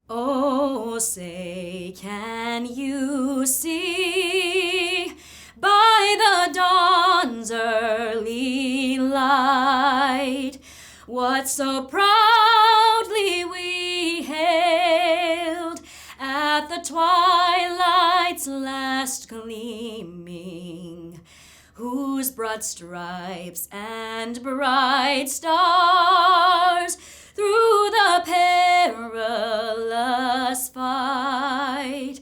Oh, say, can you see by the dawn's early light what so proudly we hailed at the twilight's last gleaming, whose broad stripes and bright stars through the perilous fight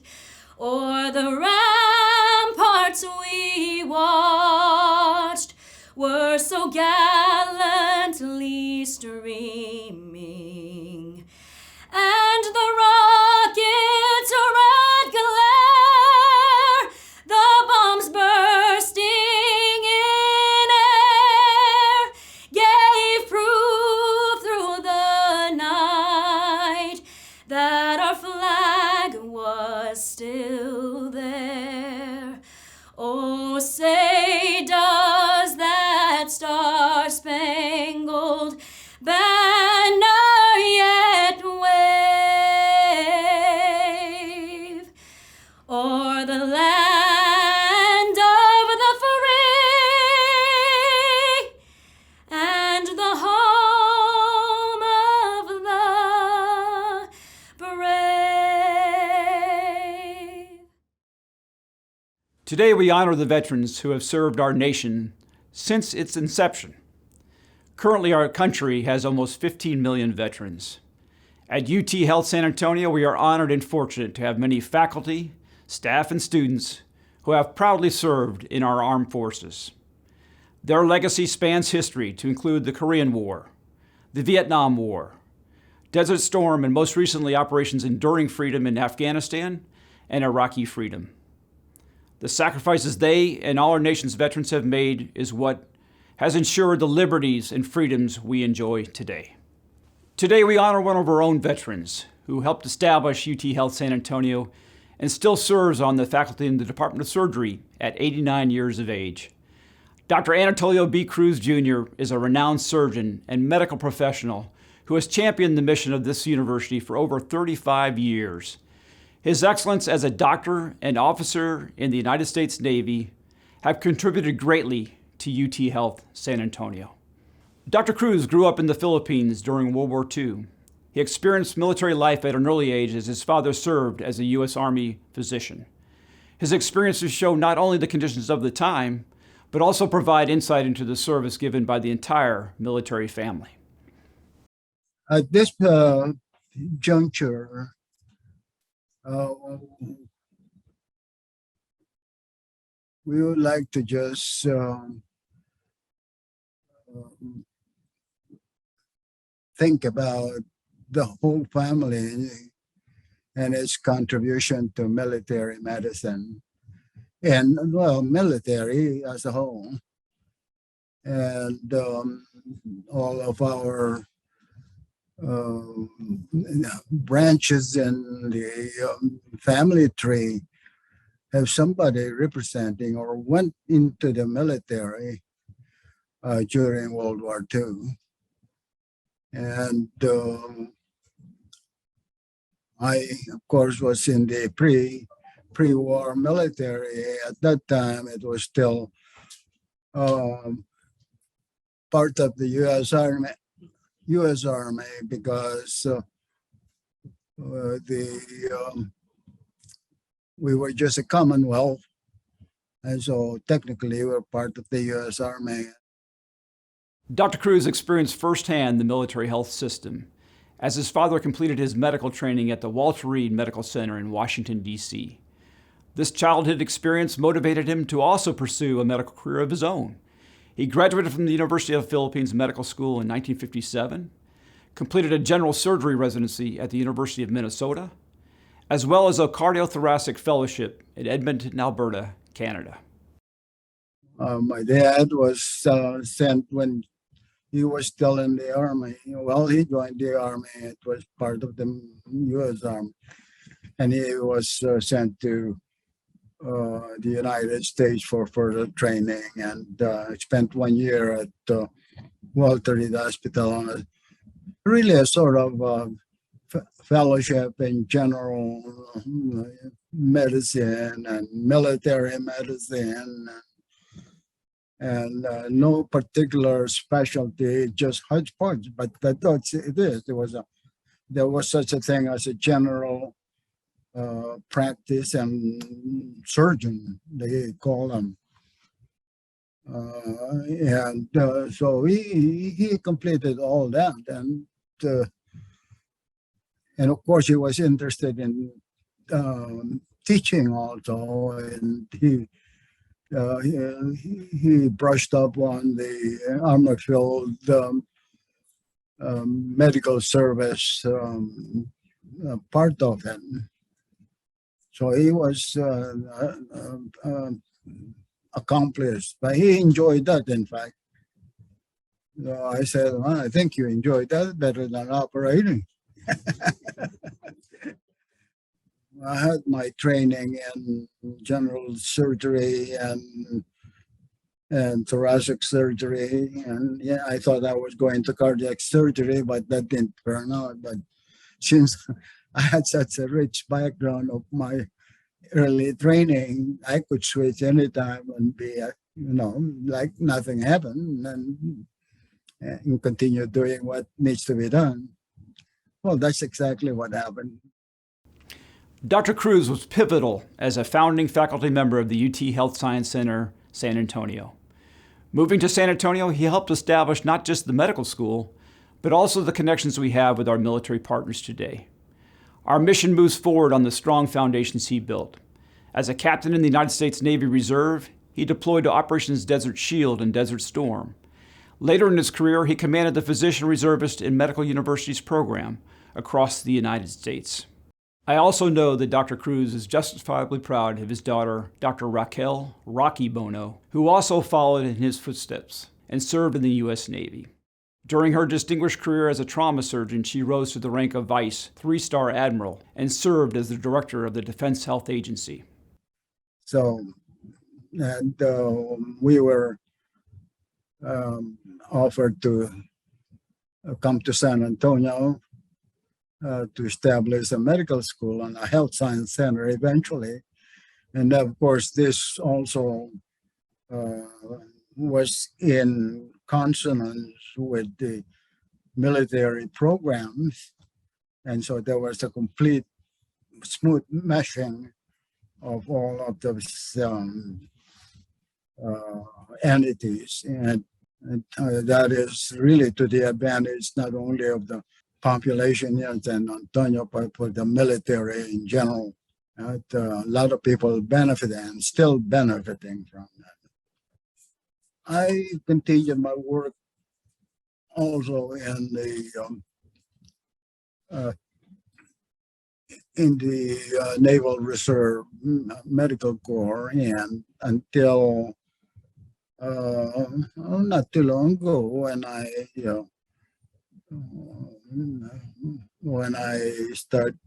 o'er the ramparts we watched were so gallantly streaming, and the rocket's red glare, the bombs bursting in air, gave proof through the night that our flag was still there. Oh, say, does that star-spangled banner yet wave o'er the land of the free and the home of the brave? Today we honor the veterans who have served our nation since its inception. Currently, our country has almost 15 million veterans. At UT Health San Antonio, we are honored and fortunate to have many faculty, staff, and students who have proudly served in our armed forces. Their legacy spans history to include the Korean War, the Vietnam War, Desert Storm, and most recently Operations Enduring Freedom in Afghanistan and Iraqi Freedom. The sacrifices they and all our nation's veterans have made is what has ensured the liberties and freedoms we enjoy today. Today we honor one of our own veterans who helped establish UT Health San Antonio and still serves on the faculty in the Department of Surgery at 89 years of age. Dr. Anatolio B. Cruz Jr. is a renowned surgeon and medical professional who has championed the mission of this university for over 35 years. His excellence as a doctor and officer in the United States Navy have contributed greatly to UT Health San Antonio. Dr. Cruz grew up in the Philippines during World War II. He experienced military life at an early age as his father served as a U.S. Army physician. His experiences show not only the conditions of the time, but also provide insight into the service given by the entire military family. At this juncture, we would like to just think about the whole family and its contribution to military medicine and, well, military as a whole, and all of our branches in the family tree have somebody representing or went into the military during World War II. And I, of course, was in the pre-war military. At that time, it was still part of the U.S. Army. Because we were just a Commonwealth, and so technically we're part of the U.S. Army. Dr. Cruz experienced firsthand the military health system as his father completed his medical training at the Walter Reed Medical Center in Washington, D.C. This childhood experience motivated him to also pursue a medical career of his own. He graduated from the University of the Philippines Medical School in 1957, completed a general surgery residency at the University of Minnesota, as well as a cardiothoracic fellowship in Edmonton, Alberta, Canada. My dad was sent when he was still in the Army. Well, he joined the Army. It was part of the U.S. Army. And he was sent to the United States for further training, and spent 1 year at Walter Reed Hospital on really a sort of fellowship in general medicine and military medicine, and no particular specialty, just hodgepodge. But that's it is. There was such a thing as a general practice and surgeon, they call them. So he completed all that, and of course he was interested in teaching also, and he brushed up on the armor field medical service part of it. So he was accomplished, but he enjoyed that, in fact. So I said, well, I think you enjoyed that better than operating. I had my training in general surgery and thoracic surgery, and yeah, I thought I was going to cardiac surgery, but that didn't turn out. But since I had such a rich background of my early training, I could switch anytime and be, like nothing happened, and continue doing what needs to be done. Well, that's exactly what happened. Dr. Cruz was pivotal as a founding faculty member of the UT Health Science Center, San Antonio. Moving to San Antonio, he helped establish not just the medical school, but also the connections we have with our military partners today. Our mission moves forward on the strong foundations he built. As a captain in the United States Navy Reserve, he deployed to Operations Desert Shield and Desert Storm. Later in his career, he commanded the Physician Reservist in Medical Universities program across the United States. I also know that Dr. Cruz is justifiably proud of his daughter, Dr. Raquel "Rocky" Bono, who also followed in his footsteps and served in the U.S. Navy. During her distinguished career as a trauma surgeon, she rose to the rank of Vice 3-star Admiral and served as the director of the Defense Health Agency. So, and we were offered to come to San Antonio to establish a medical school and a health science center eventually. And of course, this also was in consonance with the military programs. And so there was a complete smooth meshing of all of those entities. And that is really to the advantage not only of the population in San Antonio, but for the military in general. A lot of people benefited and still benefiting from that. I continued my work also in the Naval Reserve Medical Corps, and until not too long ago, when I started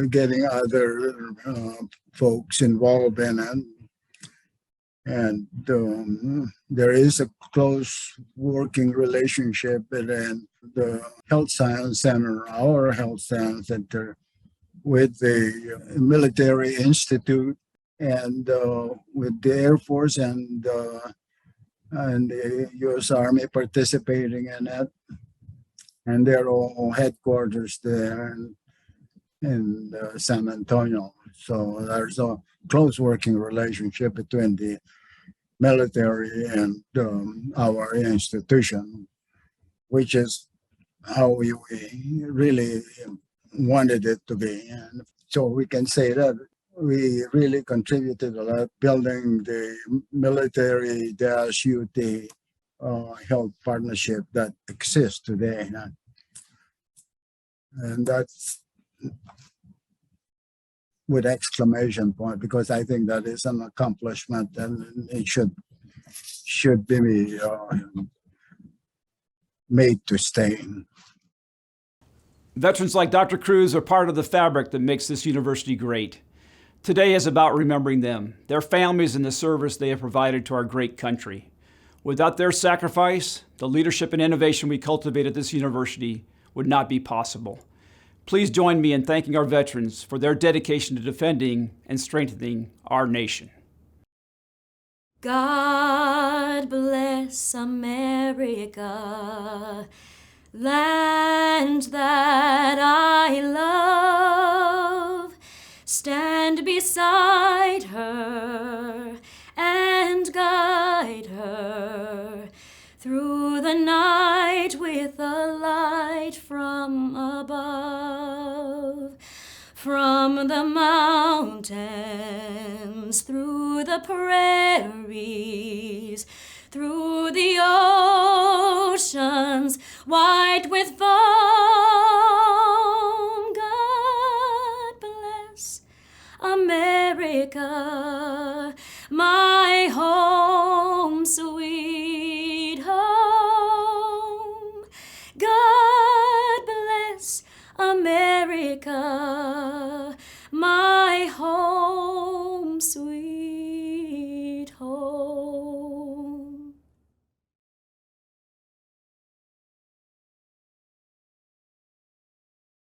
getting other folks involved in it. And there is a close working relationship between the Health Science Center, our Health Science Center, with the Military Institute and with the Air Force and the U.S. Army participating in it. And they're all headquarters there in San Antonio. So there's a close working relationship between the military and our institution, which is how we really wanted it to be. And so we can say that we really contributed a lot building the military-UT health partnership that exists today. And that's with exclamation point, because I think that is an accomplishment and it should be made to stay. Veterans like Dr. Cruz are part of the fabric that makes this university great. Today is about remembering them, their families, and the service they have provided to our great country. Without their sacrifice, the leadership and innovation we cultivate at this university would not be possible. Please join me in thanking our veterans for their dedication to defending and strengthening our nation. God bless America, land that I love. Stand beside her and guide her through the night with a light from above. From the mountains, through the prairies, through the oceans white with foam. God bless America, my home, sweet home. God bless America, my home, sweet